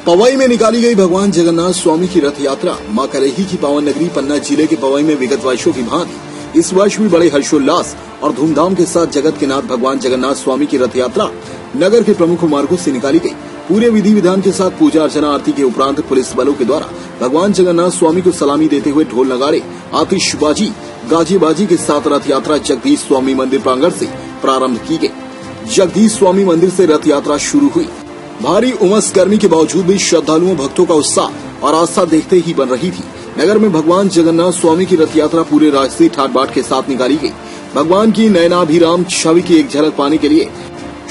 पवई में निकाली गई भगवान जगन्नाथ स्वामी की रथ यात्रा मां कलेही की पावन नगरी पन्ना जिले के पवई में विगत वर्षों की भांति इस वर्ष भी बड़े हर्षोल्लास और धूमधाम के साथ जगत के नाथ भगवान जगन्नाथ स्वामी की रथ यात्रा नगर के प्रमुख मार्गों से निकाली गई। पूरे विधि विधान के साथ पूजा अर्चना आरती के उपरांत पुलिस बलों के द्वारा भगवान जगन्नाथ स्वामी को सलामी देते हुए ढोल नगाड़े आतिशबाजी गाजीबाजी के साथ रथ यात्रा जगदीश स्वामी मंदिर प्रांगण से प्रारंभ की गई। जगदीश स्वामी मंदिर से रथ यात्रा शुरू हुई। भारी उमस गर्मी के बावजूद भी श्रद्धालुओं भक्तों का उत्साह और आस्था देखते ही बन रही थी। नगर में भगवान जगन्नाथ स्वामी की रथ यात्रा पूरे राजसी ठाट बाट के साथ निकाली गई। भगवान की नयनाभिराम छवि की एक झलक पाने के लिए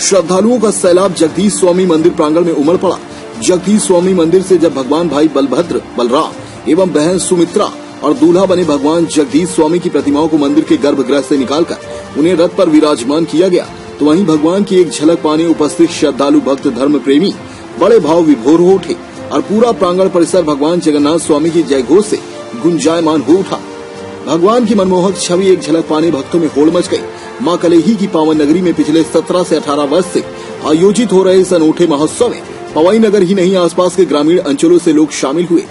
श्रद्धालुओं का सैलाब जगदीश स्वामी मंदिर प्रांगण में उमड़ पड़ा। जगदीश स्वामी मंदिर से जब भगवान भाई बलभद्र, बलराम एवं बहन सुमित्रा और दूल्हा बने भगवान जगदीश स्वामी की प्रतिमाओं को मंदिर के गर्भगृह से निकालकर उन्हें रथ पर विराजमान किया गया, तो वहीं भगवान की एक झलक पाने उपस्थित श्रद्धालु भक्त धर्म प्रेमी बड़े भाव विभोर हो उठे और पूरा प्रांगण परिसर भगवान जगन्नाथ स्वामी की जय घोष से गुंजायमान हो उठा। भगवान की मनमोहक छवि एक झलक पाने भक्तों में होड़ मच गई। मां कलेही की पावन नगरी में पिछले 17 से 18 वर्ष से आयोजित हो रहे इस अनूठे महोत्सव में पवई नगर ही नहीं आसपास के ग्रामीण अंचलों से लोग शामिल हुए।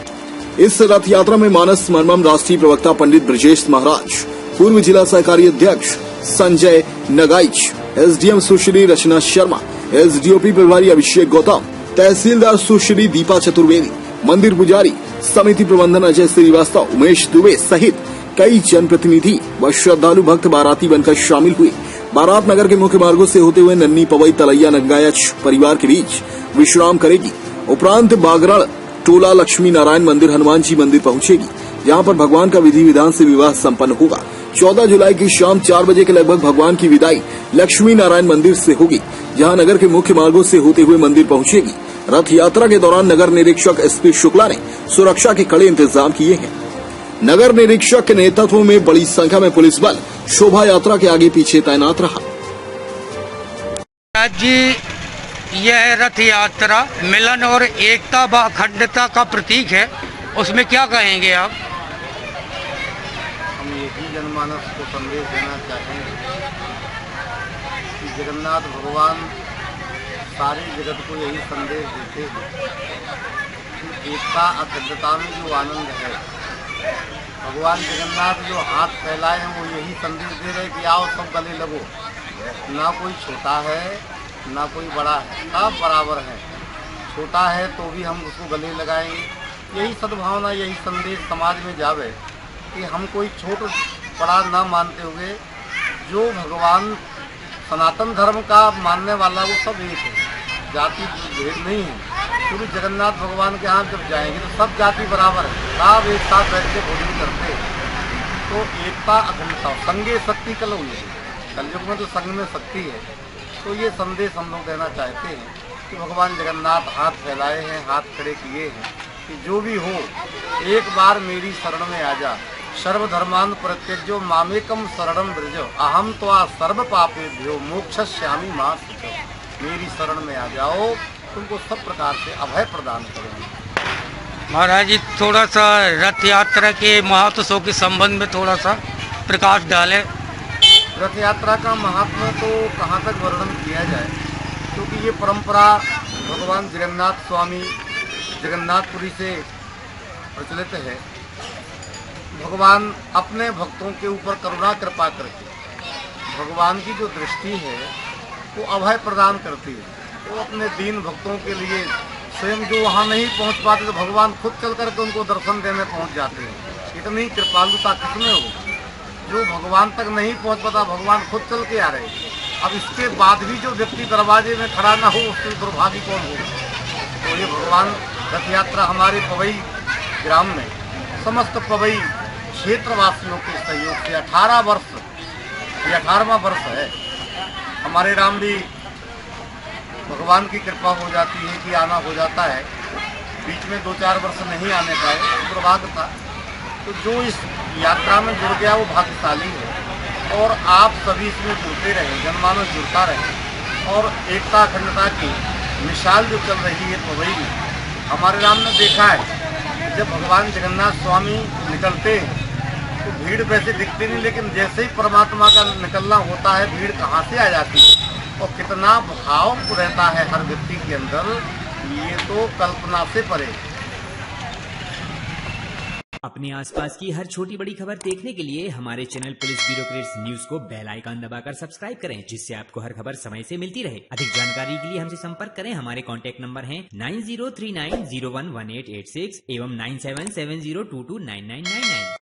इस रथ यात्रा में मानस मर्मम राष्ट्रीय प्रवक्ता पंडित ब्रजेश महाराज, पूर्व जिला सहकारी अध्यक्ष संजय नगाइच, एसडीएम सुश्री रचना शर्मा, एसडीओपी प्रभारी अभिषेक गौतम, तहसीलदार सुश्री दीपा चतुर्वेदी, मंदिर पुजारी समिति प्रबंधन अजय श्रीवास्तव, उमेश दुबे सहित कई जनप्रतिनिधि व श्रद्धालु भक्त बाराती बनकर शामिल हुए। बारात नगर के मुख्य मार्गों से होते हुए नन्नी पवई तलैया नगायच परिवार के बीच विश्राम करेगी। उपरांत बागरण टोला लक्ष्मी नारायण मंदिर हनुमान जी मंदिर पहुंचेगी, जहां पर भगवान का विधि विधान से विवाह संपन्न होगा। 14 जुलाई की शाम 4 बजे के लगभग भगवान की विदाई लक्ष्मी नारायण मंदिर से होगी, जहां नगर के मुख्य मार्गों से होते हुए मंदिर पहुंचेगी। रथ यात्रा के दौरान नगर निरीक्षक एसपी शुक्ला ने सुरक्षा के कड़े इंतजाम किए हैं। नगर निरीक्षक के नेतृत्व में बड़ी संख्या में पुलिस बल शोभा यात्रा के आगे पीछे तैनात रहा। जी, यह रथ यात्रा मिलन और एकता व अखंडता का प्रतीक है, उसमें क्या कहेंगे आप? हम यही जनमानस को संदेश देना चाहेंगे कि जगन्नाथ भगवान सारे जगत को यही संदेश देते हैं कि एकता अखंडता में जो आनंद है, भगवान जगन्नाथ जो हाथ फैलाए हैं वो यही संदेश दे रहे कि आओ सब गले लगो। ना कोई छोटा है ना कोई बड़ा है, सब बराबर है। छोटा है तो भी हम उसको गले लगाएंगे। यही सद्भावना, यही संदेश समाज में जावे कि हम कोई छोट बड़ा ना मानते हुए जो भगवान सनातन धर्म का मानने वाला वो सब एक है, जाति भेद नहीं है। क्योंकि जगन्नाथ भगवान के यहाँ जब जाएंगे तो सब जाति बराबर है, सब एक साथ बैठ के भोजन करते हैं। तो एकता अखंडता संगे शक्ति कलयुग में तो संग में शक्ति है। तो ये संदेश हम लोग देना चाहते हैं कि भगवान जगन्नाथ हाथ फैलाए हैं, हाथ खड़े किए हैं कि जो भी हो एक बार मेरी शरण में आ जा। सर्वधर्मान परित्यज्यो मामेकम शरणम व्रजो अहम त्वा सर्व पापेभ्यो मोक्षयिष्यामि मा शुचो। मेरी शरण में आ जाओ, तुमको सब प्रकार से अभय प्रदान करेंगे। महाराज जी, थोड़ा सा रथ यात्रा के महत्व के संबंध में थोड़ा सा प्रकाश डालें। रथ यात्रा का महात्मा तो कहाँ तक वर्णन किया जाए, क्योंकि ये परंपरा भगवान जगन्नाथ स्वामी जगन्नाथपुरी से प्रचलित है। भगवान अपने भक्तों के ऊपर करुणा कृपा करके भगवान की जो दृष्टि है वो अभय प्रदान करती है। वो अपने दीन भक्तों के लिए स्वयं जो वहाँ नहीं पहुँच पाते तो भगवान खुद चल करके उनको दर्शन देने पहुँच जाते हैं। इतनी कृपालुता किसमें हो, जो भगवान तक नहीं पहुँच पाता भगवान खुद चल के आ रहे हैं। अब इसके बाद भी जो व्यक्ति दरवाजे में खड़ा ना हो उसके दुर्भाग्य कौन हो। तो ये भगवान रथ यात्रा हमारे पवई ग्राम में समस्त पवई क्षेत्रवासियों के सहयोग से 18 वर्ष, ये 18वां वर्ष है। हमारे राम भी भगवान की कृपा हो जाती है कि आना हो जाता है। बीच में 2-4 वर्ष नहीं आने पाए, दुर्भाग्य था। तो जो इस यात्रा में जुड़ गया वो भाग्यशाली है। और आप सभी इसमें जुड़ते रहें, जनमानस जुड़ता रहे और एकता अखंडता की मिसाल जो चल रही है पवई में। हमारे राम ने देखा है जब भगवान जगन्नाथ स्वामी निकलते हैं तो भीड़ वैसे दिखती नहीं, लेकिन जैसे ही परमात्मा का निकलना होता है भीड़ कहाँ से आ जाती है और कितना भाव रहता है हर व्यक्ति के अंदर, ये तो कल्पना से परे। अपने आसपास की हर छोटी बड़ी खबर देखने के लिए हमारे चैनल पुलिस ब्यूरोक्रेट्स न्यूज को बेल आइकन दबाकर सब्सक्राइब करें, जिससे आपको हर खबर समय से मिलती रहे। अधिक जानकारी के लिए हमसे संपर्क करें। हमारे कॉन्टैक्ट नंबर हैं 9039011886 एवं 9770229999।